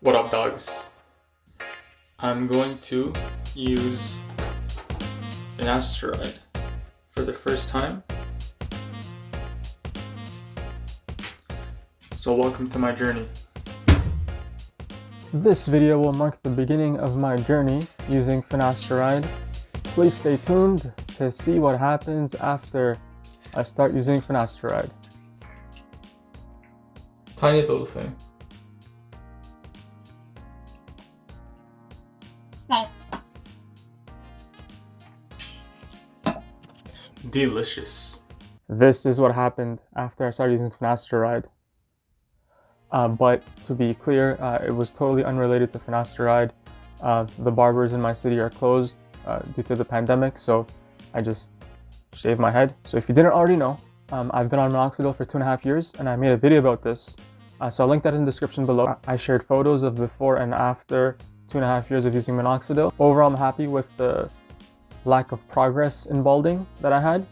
What up, dogs? I'm going to use finasteride for the first time. So welcome to my journey. This video will mark the beginning of my journey using finasteride. Please stay tuned to see what happens after I start using finasteride. Tiny little thing. Delicious. This is what happened after I started using finasteride. But to be clear, it was totally unrelated to finasteride. The barbers in my city are closed due to the pandemic, so I just shaved my head. So if you didn't already know, I've been on minoxidil for 2.5 years, and I made a video about this. So I'll link that in the description below. I shared photos of before and after 2.5 years of using minoxidil. Overall, I'm happy with the lack of progress in balding that I had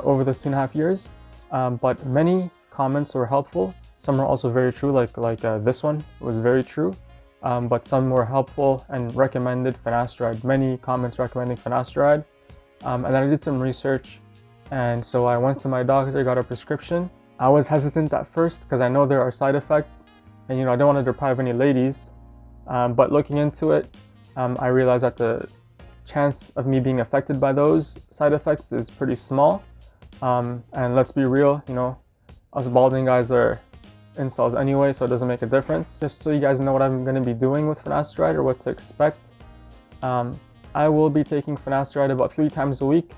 over those 2.5 years. But many comments were helpful. Some are also very true, like this one was very true. But some were helpful and recommended finasteride. Many comments recommending finasteride. And then I did some research, and so I went to my doctor, got a prescription. I was hesitant at first because I know there are side effects, and I don't want to deprive any ladies. But looking into it, I realized that the chance of me being affected by those side effects is pretty small. And let's be real, us balding guys are incels anyway, so it doesn't make a difference. Just so you guys know what I'm going to be doing with finasteride or what to expect. I will be taking finasteride about 3 times a week.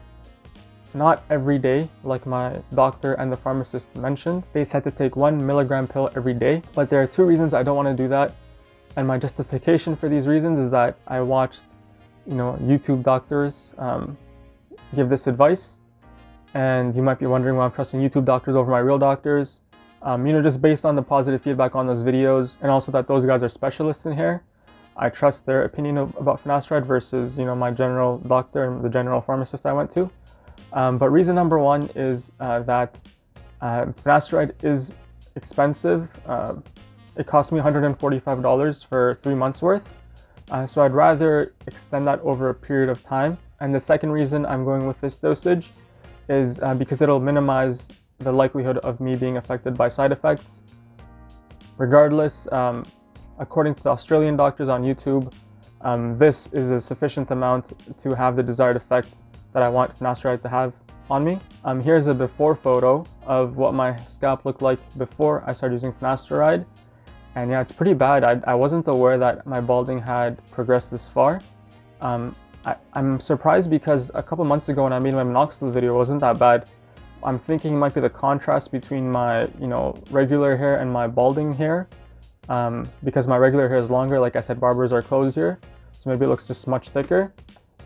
Not every day, like my doctor and the pharmacist mentioned. They said to take 1 milligram pill every day, but there are 2 reasons I don't want to do that. And my justification for these reasons is that I watched, YouTube doctors give this advice. And you might be wondering why I'm trusting YouTube doctors over my real doctors. Just based on the positive feedback on those videos, and also that those guys are specialists in hair. I trust their opinion about finasteride versus, my general doctor and the general pharmacist I went to. But reason number 1 is that finasteride is expensive. It cost me $145 for 3 months worth. So I'd rather extend that over a period of time. And the second reason I'm going with this dosage is because it'll minimize the likelihood of me being affected by side effects. Regardless, according to the Australian doctors on YouTube, this is a sufficient amount to have the desired effect that I want finasteride to have on me. Here's a before photo of what my scalp looked like before I started using finasteride. And yeah, it's pretty bad. I wasn't aware that my balding had progressed this far. I'm surprised because a couple months ago when I made my minoxidil video, it wasn't that bad. I'm thinking it might be the contrast between my, regular hair and my balding hair. Because my regular hair is longer, like I said, barbers are closed here. So maybe it looks just much thicker.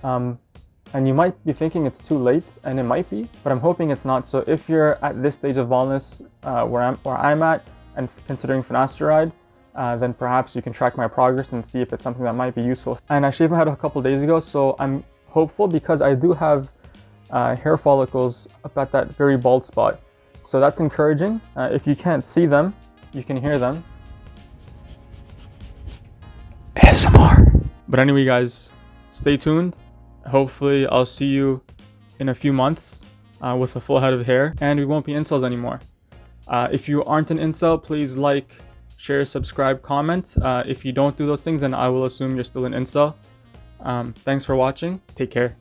And you might be thinking it's too late, and it might be, but I'm hoping it's not. So if you're at this stage of baldness where I'm at and considering finasteride, then perhaps you can track my progress and see if it's something that might be useful. And I shaved my head a couple days ago, so I'm hopeful because I do have hair follicles up at that very bald spot. So that's encouraging. If you can't see them, you can hear them. ASMR. But anyway, guys, stay tuned. Hopefully I'll see you in a few months with a full head of hair, and we won't be incels anymore. If you aren't an incel, please like, share, subscribe, comment. If you don't do those things, then I will assume you're still an incel. Thanks for watching. Take care.